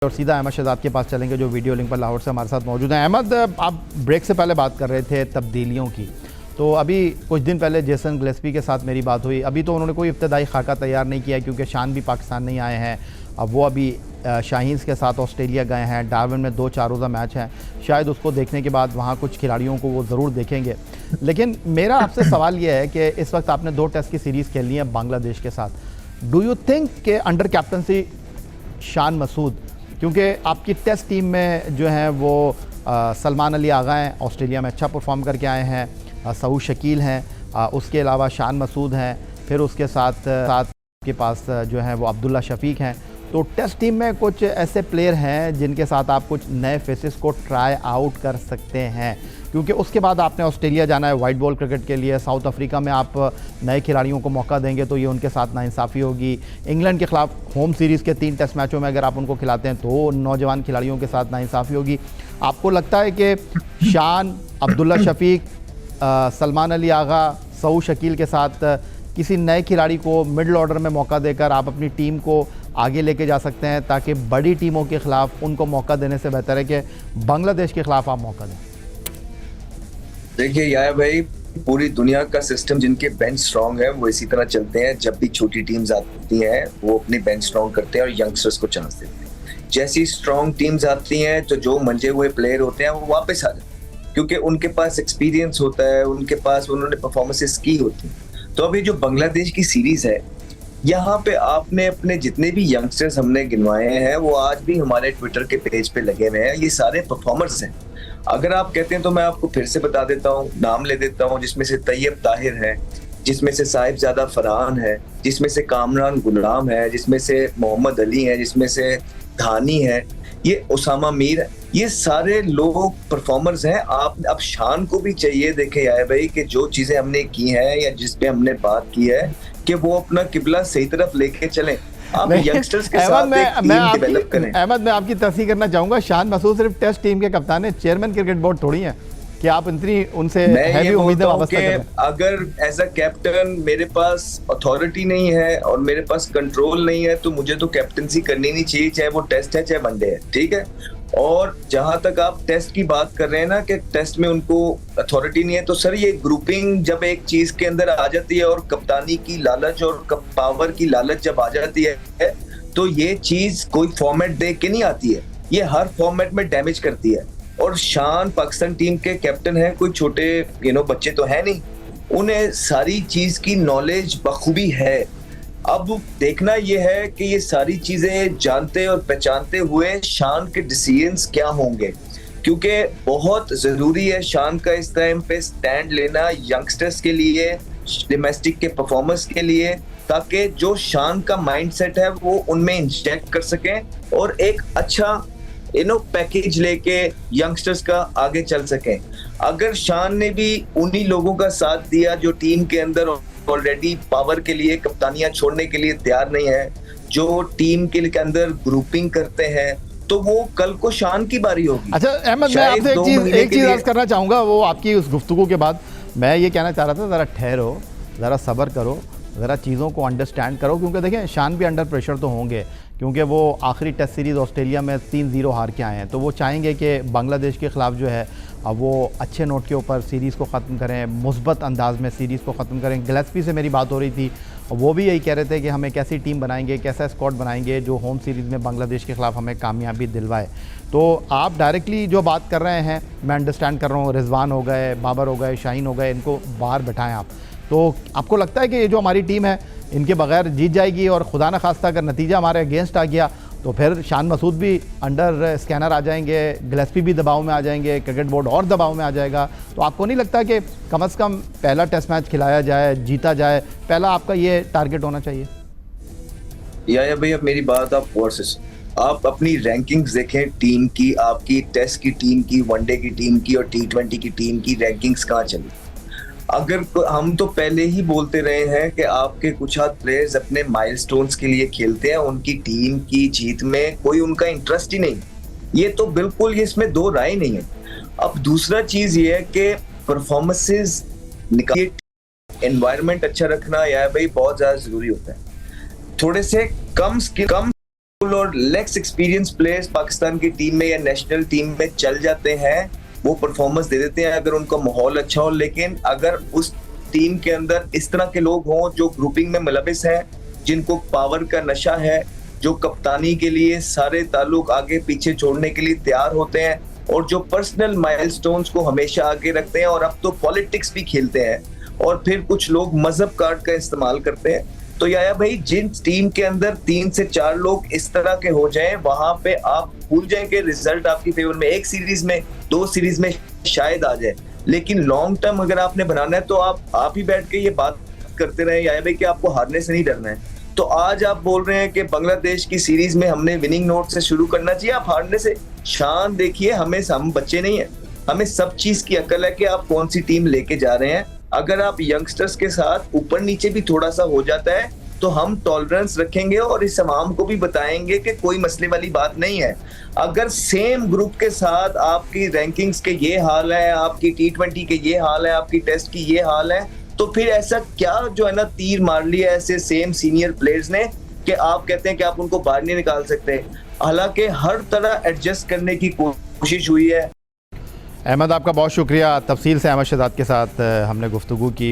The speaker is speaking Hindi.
और सीधा अहमद शहजाद के पास चलेंगे जो वीडियो लिंक पर लाहौर से हमारे साथ मौजूद हैं। अहमद, आप ब्रेक से पहले बात कर रहे थे तब्दीलियों की, तो अभी कुछ दिन पहले जेसन गिलेस्पी के साथ मेरी बात हुई। अभी तो उन्होंने कोई इब्तदाई खाका तैयार नहीं किया क्योंकि शान भी पाकिस्तान नहीं आए हैं। अब वो अभी शाहीन्स के साथ ऑस्ट्रेलिया गए हैं। डार्विन में 2-4 रोज़ा मैच है, शायद उसको देखने के बाद वहाँ कुछ खिलाड़ियों को वो ज़रूर देखेंगे। लेकिन मेरा आपसे सवाल ये है कि इस वक्त आपने 2 टेस्ट की सीरीज़ खेलनी है बांग्लादेश के साथ। डू यू थिंक के अंडर कैप्टनसी शान मसूद, क्योंकि आपकी टेस्ट टीम में जो हैं वो सलमान अली आगा हैं, ऑस्ट्रेलिया में अच्छा परफॉर्म करके आए हैं, सऊद शकील हैं, उसके अलावा शान मसूद हैं, फिर उसके साथ के पास जो है वो अब्दुल्ला शफीक हैं। तो टेस्ट टीम में कुछ ऐसे प्लेयर हैं जिनके साथ आप कुछ नए फेसेस को ट्राई आउट कर सकते हैं, क्योंकि उसके बाद आपने ऑस्ट्रेलिया जाना है वाइट बॉल क्रिकेट के लिए। साउथ अफ्रीका में आप नए खिलाड़ियों को मौका देंगे तो ये उनके साथ नाइंसाफ़ी होगी। इंग्लैंड के ख़िलाफ़ होम सीरीज़ के 3 टेस्ट मैचों में अगर आप उनको खिलाते हैं तो नौजवान खिलाड़ियों के साथ नाइंसाफ़ी होगी। आपको लगता है कि शान, अब्दुल्ला शफीक, सलमान अली आगा, सऊद शकील के साथ किसी नए खिलाड़ी को मिडल ऑर्डर में मौका देकर आप अपनी टीम को आगे लेके जा सकते हैं, ताकि बड़ी टीमों के ख़िलाफ़ उनको मौका देने से बेहतर है कि बांग्लादेश के ख़िलाफ़ आप मौका दें? देखिए यार भाई, पूरी दुनिया का सिस्टम जिनके बेंच स्ट्रांग है वो इसी तरह चलते हैं। जब भी छोटी टीम्स आती हैं वो अपने बेंच स्ट्रांग करते हैं और यंगस्टर्स को चांस देते हैं। जैसी स्ट्रांग टीम्स आती हैं तो जो मंजे हुए प्लेयर होते हैं वो वापस आ जाते हैं, क्योंकि उनके पास एक्सपीरियंस होता है, उनके पास उन्होंने परफॉर्मेंसेस की होती हैं। तो अभी जो बांग्लादेश की सीरीज है, यहाँ पे आपने अपने जितने भी यंगस्टर्स हमने गिनवाए हैं वो आज भी हमारे ट्विटर के पेज पे लगे हुए हैं। ये सारे परफॉर्मर्स हैं। अगर आप कहते हैं तो मैं आपको फिर से बता देता हूँ, नाम ले देता हूँ, जिसमें से तैयब ताहिर है, जिसमें से साहिबजादा फरहान है, जिसमें से कामरान गुलाम है, जिसमें से मोहम्मद अली है, जिसमें से धानी है, ये उसामा मीर है। ये सारे लोग परफॉर्मर्स हैं। आप अब शान को भी चाहिए, देखे आए भाई, कि जो चीजें हमने की हैं या जिस पे हमने बात की है कि वो अपना किबला सही तरफ लेके चलें। आप यंगस्टर्स के साथ एक टीम डेवलप करें। अहमद, मैं आपकी तस्दीक करना चाहूंगा, शान मसूद सिर्फ टेस्ट टीम के कप्तान है, चेयरमैन क्रिकेट बोर्ड थोड़ी है कि आप इतनी उनसे हैवी उम्मीदें वाबस्ता करें। अगर एज अ कैप्टन मेरे पास अथॉरिटी नहीं है और मेरे पास कंट्रोल नहीं है तो मुझे तो कैप्टनसी करनी नहीं चाहिए, चाहे वो टेस्ट है चाहे वनडे है, ठीक है। और जहां तक आप टेस्ट की बात कर रहे हैं ना कि टेस्ट में उनको अथॉरिटी नहीं है, तो सर ये ग्रुपिंग जब एक चीज के अंदर आ जाती है और कप्तानी की लालच और पावर की लालच जब आ जाती है तो ये चीज कोई फॉर्मेट देख के नहीं आती है, ये हर फॉर्मेट में डैमेज करती है। और शान पाकिस्तान टीम के कैप्टन है, कोई छोटे बच्चे तो है नहीं, उन्हें सारी चीज की नॉलेज बखूबी है। अब देखना यह है कि ये सारी चीजें जानते और पहचानते हुए शान के डिसीजंस क्या होंगे, क्योंकि बहुत जरूरी है शान का इस टाइम पे स्टैंड लेना यंगस्टर्स के लिए, डोमेस्टिक के परफॉर्मेंस के लिए, ताकि जो शान का माइंडसेट है वो उनमें इंजेक्ट कर सकें और एक अच्छा पैकेज लेके यंगस्टर्स का आगे चल सकें। अगर शान ने भी उन्हीं लोगों का साथ दिया जो टीम के अंदर ऑलरेडी पावर के लिए कप्तानियां छोड़ने के लिए तैयार नहीं है, जो टीम के अंदर ग्रुपिंग करते हैं, तो वो कल को शान की बारी होगी। अच्छा अहमद, मैं आपसे एक चीज अर्ज करना चाहूंगा, वो आपकी उस गुफ्तगू के बाद मैं ये कहना चाह रहा था, जरा ठहरो, जरा सब्र करो, ज़रा चीज़ों को अंडरस्टैंड करो, क्योंकि देखें शान भी अंडर प्रेशर तो होंगे, क्योंकि वो आखिरी टेस्ट सीरीज़ ऑस्ट्रेलिया में 3-0 हार के आए हैं। तो वो चाहेंगे कि बांग्लादेश के ख़िलाफ़ जो है अब वो अच्छे नोट के ऊपर सीरीज़ को ख़त्म करें, मुस्बत अंदाज में सीरीज़ को ख़त्म करें। गिलेस्पी से मेरी बात हो रही थी, वो भी यही कह रहे थे कि हम एक ऐसी टीम बनाएंगे, कैसा स्क्वाड बनाएंगे जो होम सीरीज़ में बांग्लादेश के ख़िलाफ़ हमें कामयाबी दिलवाए। तो आप डायरेक्टली जो बात कर रहे हैं मैं अंडरस्टैंड कर रहा हूँ, रिजवान हो गए, बाबर हो गए, शाहीन हो गए, इनको बाहर बैठाएँ आप। तो आपको लगता है कि ये जो हमारी टीम है इनके बगैर जीत जाएगी, और खुदा न खास्ता अगर नतीजा हमारे अगेंस्ट आ गया तो फिर शान मसूद भी अंडर स्कैनर आ जाएंगे, गिलेस्पी भी दबाव में आ जाएंगे, क्रिकेट बोर्ड और दबाव में आ जाएगा। तो आपको नहीं लगता कि कम से कम पहला टेस्ट मैच खिलाया जाए, जीता जाए, पहला आपका ये टारगेट होना चाहिए? या भाई, अब मेरी बात आप आप अपनी रैंकिंग्स देखें टीम की, आपकी टेस्ट की टीम की, वनडे की टीम की और T20 की टीम की रैंकिंग्स कहाँ चली। अगर हम तो पहले ही बोलते रहे हैं कि आपके कुछ हाथ प्लेयर्स अपने माइलस्टोन्स के लिए खेलते हैं, उनकी टीम की जीत में कोई उनका इंटरेस्ट ही नहीं, ये तो बिल्कुल इसमें दो राय नहीं है। अब दूसरा चीज ये है कि परफॉर्मेंसेस निकाल, एनवायरनमेंट अच्छा रखना यार भाई बहुत ज्यादा जरूरी होता है। थोड़े से कम स्कूल और लेस एक्सपीरियंस प्लेयर्स पाकिस्तान की टीम में या नेशनल टीम में चल जाते हैं, वो परफॉर्मेंस दे देते हैं अगर उनका माहौल अच्छा हो। लेकिन अगर उस टीम के अंदर इस तरह के लोग हों जो ग्रुपिंग में मुलविस हैं, जिनको पावर का नशा है, जो कप्तानी के लिए सारे ताल्लुक आगे पीछे छोड़ने के लिए तैयार होते हैं और जो पर्सनल माइलस्टोन्स को हमेशा आगे रखते हैं, और अब तो पॉलिटिक्स भी खेलते हैं, और फिर कुछ लोग मजहब कार्ड का इस्तेमाल करते हैं, तो याया भाई जिन टीम के अंदर 3 से 4 लोग इस तरह के हो जाएं, वहां पे आप भूल जाएं कि रिजल्ट आपकी फेवर में, एक सीरीज में 2 सीरीज में शायद आ जाए, लेकिन लॉन्ग टर्म अगर आपने बनाना है तो आप ही बैठ के ये बात करते रहे याया भाई कि आपको हारने से नहीं डरना है। तो आज आप बोल रहे हैं कि बांग्लादेश की सीरीज में हमने विनिंग नोट से शुरू करना चाहिए, आप हारने से शान देखिए। हम बच्चे नहीं है, हमें सब चीज की अकल है कि आप कौन सी टीम लेके जा रहे हैं। अगर आप यंगस्टर्स के साथ ऊपर नीचे भी थोड़ा सा हो जाता है तो हम टॉलरेंस रखेंगे और इस अवाम को भी बताएंगे कि कोई मसले वाली बात नहीं है। अगर सेम ग्रुप के साथ आपकी रैंकिंग्स के ये हाल है, आपकी T20 के ये हाल है, आपकी टेस्ट की ये हाल है, तो फिर ऐसा क्या जो है ना तीर मार लिया ऐसे सेम सीनियर प्लेयर्स ने कि आप कहते हैं कि आप उनको बाहर नहीं निकाल सकते। हालांकि हर तरह एडजस्ट करने की कोशिश हुई है। अहमद, आपका बहुत शुक्रिया। तफसील से अहमद शहजाद के साथ हमने गुफ्तगू की।